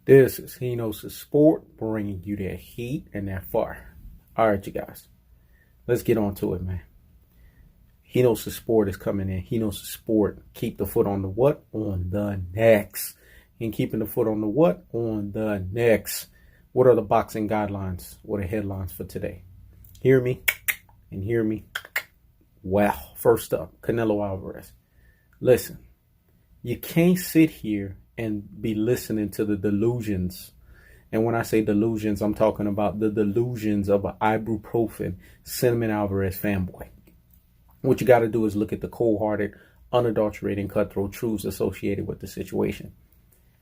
This is Hino's Sport, bringing you that heat and that fire. All right, you guys, let's get on to it, man. Hino's Sport is coming in. Hino's Sport, keep the foot on the what? On the necks. And keeping the foot on the what? On the necks. What are the boxing guidelines? What are headlines for today? Hear me and hear me. Well, first up, Canelo Alvarez. Listen, you can't sit here and be listening to the delusions. And when I say delusions, I'm talking about the delusions of an ibuprofen Cinnamon Alvarez fanboy. What you got to do is look at the cold-hearted, unadulterated, cutthroat truths associated with the situation.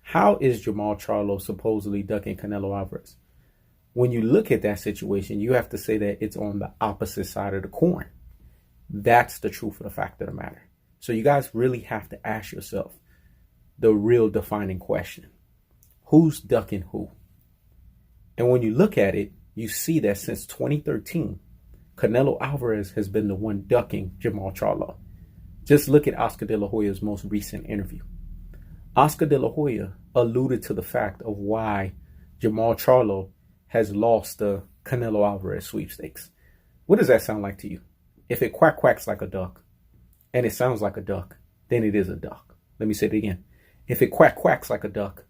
How is Jermall Charlo supposedly ducking Canelo Alvarez? When you look at that situation, you have to say that it's on the opposite side of the coin. That's the truth of the fact of the matter. So you guys really have to ask yourself the real defining question. Who's ducking who? And when you look at it, you see that since 2013, Canelo Alvarez has been the one ducking Jermall Charlo. Just look at Oscar De La Hoya's most recent interview. Oscar De La Hoya alluded to the fact of why Jermall Charlo has lost the Canelo Alvarez sweepstakes. What does that sound like to you? If it quacks like a duck, and it sounds like a duck, then it is a duck. Let me say it again. If it quacks like a duck,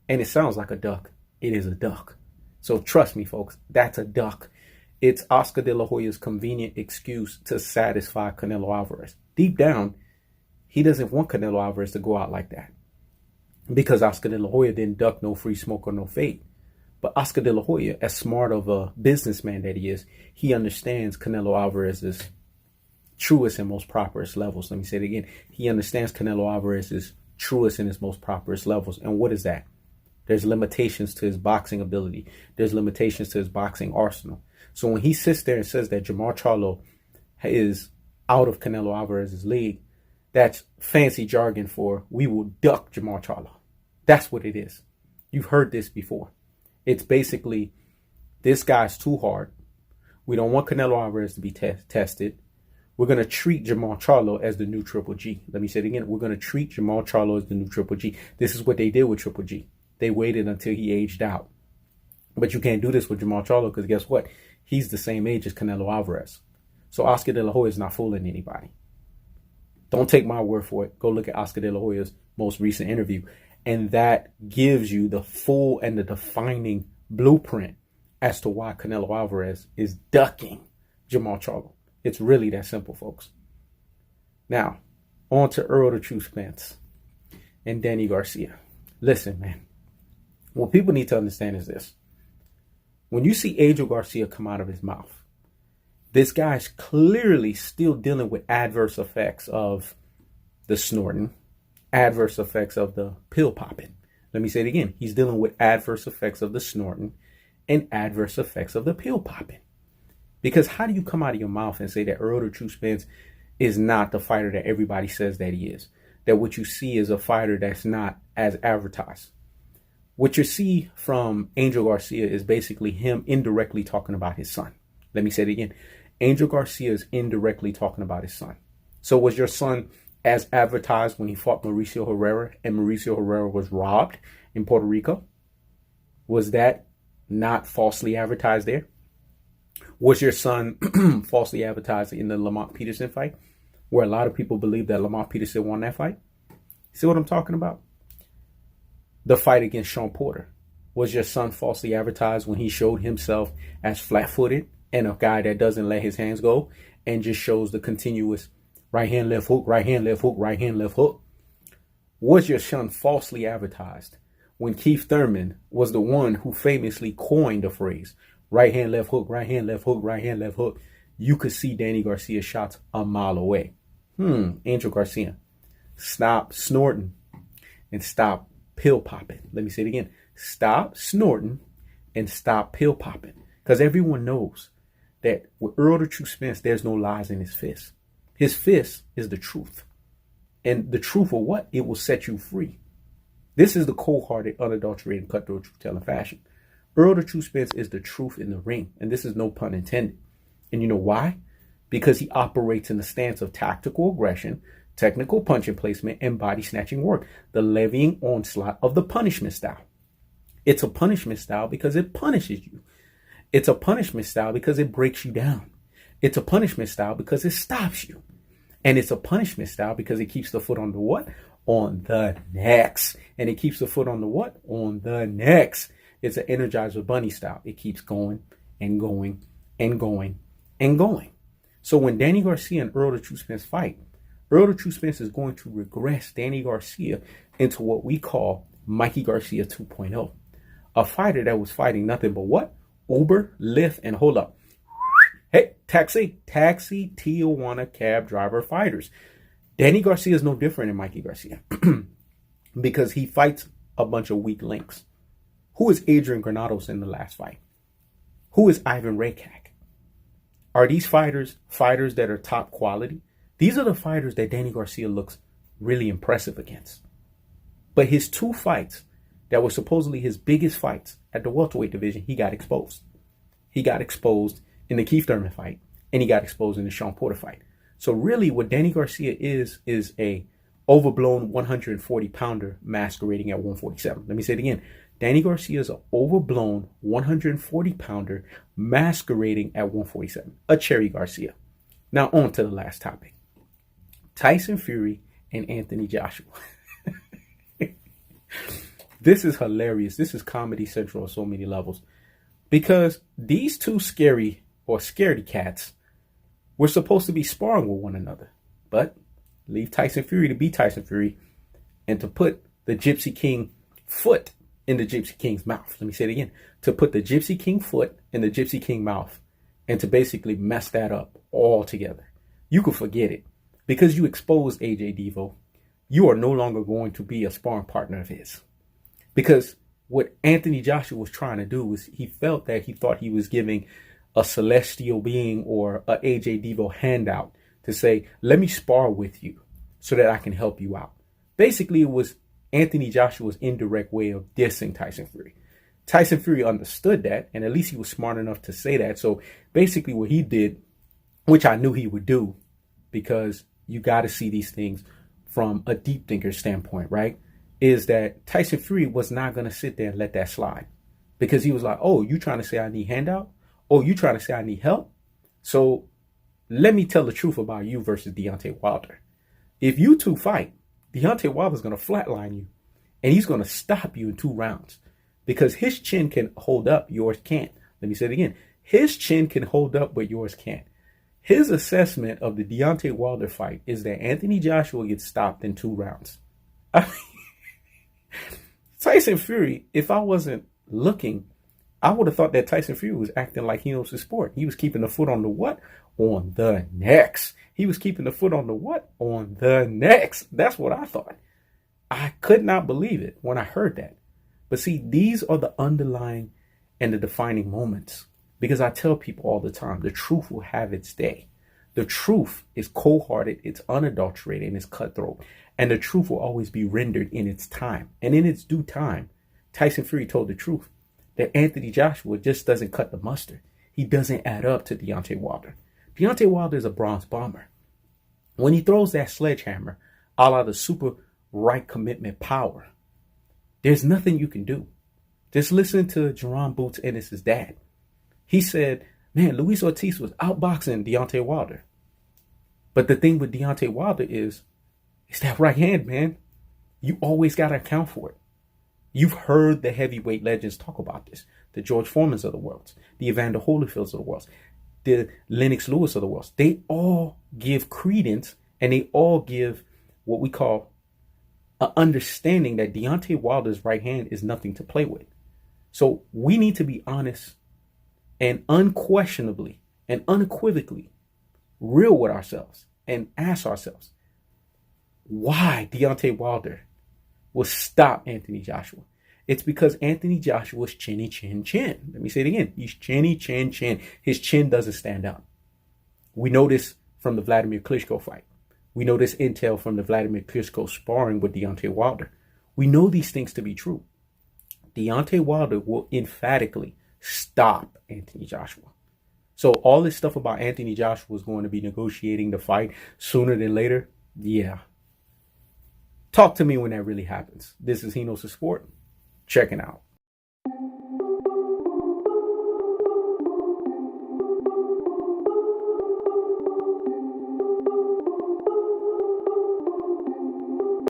and it sounds like a duck, it is a duck. So trust me, folks, that's a duck. It's Oscar De La Hoya's convenient excuse to satisfy Canelo Alvarez. Deep down, he doesn't want Canelo Alvarez to go out like that, because Oscar De La Hoya didn't duck no free smoke or no fade. But Oscar De La Hoya, as smart of a businessman that he is, he understands Canelo Alvarez's truest and most properest levels. Let me say it again. He understands Canelo Alvarez's truest and his most properest levels. And what is that? There's limitations to his boxing ability. There's limitations to his boxing arsenal. So when he sits there and says that Jermall Charlo is out of Canelo Alvarez's league, that's fancy jargon for we will duck Jermall Charlo. That's what it is. You've heard this before. It's basically, this guy's too hard. We don't want Canelo Alvarez to be tested. We're going to treat Jermall Charlo as the new Triple G. Let me say it again. We're going to treat Jermall Charlo as the new Triple G. This is what they did with Triple G. They waited until he aged out. But you can't do this with Jermall Charlo, because guess what? He's the same age as Canelo Alvarez. So Oscar De La Hoya is not fooling anybody. Don't take my word for it. Go look at Oscar De La Hoya's most recent interview. And that gives you the full and the defining blueprint as to why Canelo Alvarez is ducking Jermall Charlo. It's really that simple, folks. Now, on to Errol the True Spence and Danny Garcia. Listen, man. What people need to understand is this. When you see Angel Garcia come out of his mouth, this guy's clearly still dealing with adverse effects of the snorting, adverse effects of the pill popping. Let me say it again. He's dealing with adverse effects of the snorting and adverse effects of the pill popping. Because how do you come out of your mouth and say that Errol the True Spence is not the fighter that everybody says that he is? That what you see is a fighter that's not as advertised. What you see from Angel Garcia is basically him indirectly talking about his son. Let me say it again. Angel Garcia is indirectly talking about his son. So was your son as advertised when he fought Mauricio Herrera and Mauricio Herrera was robbed in Puerto Rico? Was that not falsely advertised there? Was your son falsely advertised in the Lamont Peterson fight, where a lot of people believe that Lamont Peterson won that fight? See what I'm talking about? The fight against Sean Porter. Was your son falsely advertised when he showed himself as flat-footed and a guy that doesn't let his hands go and just shows the continuous right hand, left hook, right hand, left hook, right hand, left hook? Was your son falsely advertised when Keith Thurman was the one who famously coined the phrase right hand, left hook, right hand, left hook, right hand, left hook? You could see Danny Garcia's shots a mile away. Angel Garcia, stop snorting and stop pill popping. Let me say it again. Stop snorting and stop pill popping. Because everyone knows that with Errol the True Spence, there's no lies in his fist. His fist is the truth. And the truth of what? It will set you free. This is the cold-hearted, unadulterated, cutthroat, truth-telling fashion. Errol the True Spence is the truth in the ring. And this is no pun intended. And you know why? Because he operates in the stance of tactical aggression, technical punching placement, and body snatching work. The levying onslaught of the punishment style. It's a punishment style because it punishes you. It's a punishment style because it breaks you down. It's a punishment style because it stops you. And it's a punishment style because it keeps the foot on the what? On the necks. And it keeps the foot on the what? On the necks. It's an Energizer Bunny style. It keeps going and going and going and going. So when Danny Garcia and Errol the True Spence fight, Errol the True Spence is going to regress Danny Garcia into what we call Mikey Garcia 2.0. A fighter that was fighting nothing but what? Uber, Lyft, and hold up. Hey, taxi, Tijuana cab driver fighters. Danny Garcia is no different than Mikey Garcia because he fights a bunch of weak links. Who is Adrian Granados in the last fight? Who is Ivan Rakak? Are these fighters that are top quality? These are the fighters that Danny Garcia looks really impressive against. But his two fights that were supposedly his biggest fights at the welterweight division, he got exposed. He got exposed in the Keith Thurman fight, and he got exposed in the Sean Porter fight. So really what Danny Garcia is a overblown 140-pounder masquerading at 147. Let me say it again. Danny Garcia is an overblown 140-pounder masquerading at 147. A Cherry Garcia. Now on to the last topic. Tyson Fury and Anthony Joshua. This is hilarious. This is Comedy Central on so many levels. Because these two scaredy cats were supposed to be sparring with one another. But leave Tyson Fury to be Tyson Fury and to put the Gypsy King foot in the Gypsy King's mouth. Let me say it again. To put the Gypsy King foot in the Gypsy King mouth and to basically mess that up all together. You can forget it. Because you exposed AJ Devo, you are no longer going to be a sparring partner of his. Because what Anthony Joshua was trying to do was he thought he was giving a celestial being or a AJ Devo handout to say, let me spar with you so that I can help you out. Basically, it was Anthony Joshua's indirect way of dissing Tyson Fury. Tyson Fury understood that, and at least he was smart enough to say that. So basically what he did, which I knew he would do, because you got to see these things from a deep thinker standpoint, right? Is that Tyson Fury was not going to sit there and let that slide. Because he was like, oh, you trying to say I need handout? Oh, you trying to say I need help? So let me tell the truth about you versus Deontay Wilder. If you two fight, Deontay Wilder's going to flatline you. And he's going to stop you in 2 rounds. Because his chin can hold up, yours can't. Let me say it again. His chin can hold up, but yours can't. His assessment of the Deontay Wilder fight is that Anthony Joshua gets stopped in 2 rounds. I mean, Tyson Fury, if I wasn't looking, I would have thought that Tyson Fury was acting like he knows the sport. He was keeping the foot on the what? On the necks. He was keeping the foot on the what? On the necks. That's what I thought. I could not believe it when I heard that. But see, these are the underlying and the defining moments. Because I tell people all the time, the truth will have its day. The truth is cold-hearted, it's unadulterated, and it's cutthroat. And the truth will always be rendered in its time. And in its due time, Tyson Fury told the truth that Anthony Joshua just doesn't cut the mustard. He doesn't add up to Deontay Wilder. Deontay Wilder is a bronze bomber. When he throws that sledgehammer, a la the super right commitment power, there's nothing you can do. Just listen to Jerome Boots Ennis' dad. He said, man, Luis Ortiz was outboxing Deontay Wilder. But the thing with Deontay Wilder is, it's that right hand, man. You always got to account for it. You've heard the heavyweight legends talk about this. The George Foremans of the world, the Evander Holyfields of the world, the Lennox Lewis of the world. They all give credence and they all give what we call an understanding that Deontay Wilder's right hand is nothing to play with. So we need to be honest and unquestionably and unequivocally real with ourselves and ask ourselves why Deontay Wilder will stop Anthony Joshua. It's because Anthony Joshua's chinny chin chin. Let me say it again. He's chinny chin chin. His chin doesn't stand up. We know this from the Vladimir Klitschko fight. We know this intel from the Vladimir Klitschko sparring with Deontay Wilder. We know these things to be true. Deontay Wilder will emphatically stop Anthony Joshua. So all this stuff about Anthony Joshua is going to be negotiating the fight sooner than later. Yeah. Talk to me when that really happens. This is He Knows the Sport. Checking out.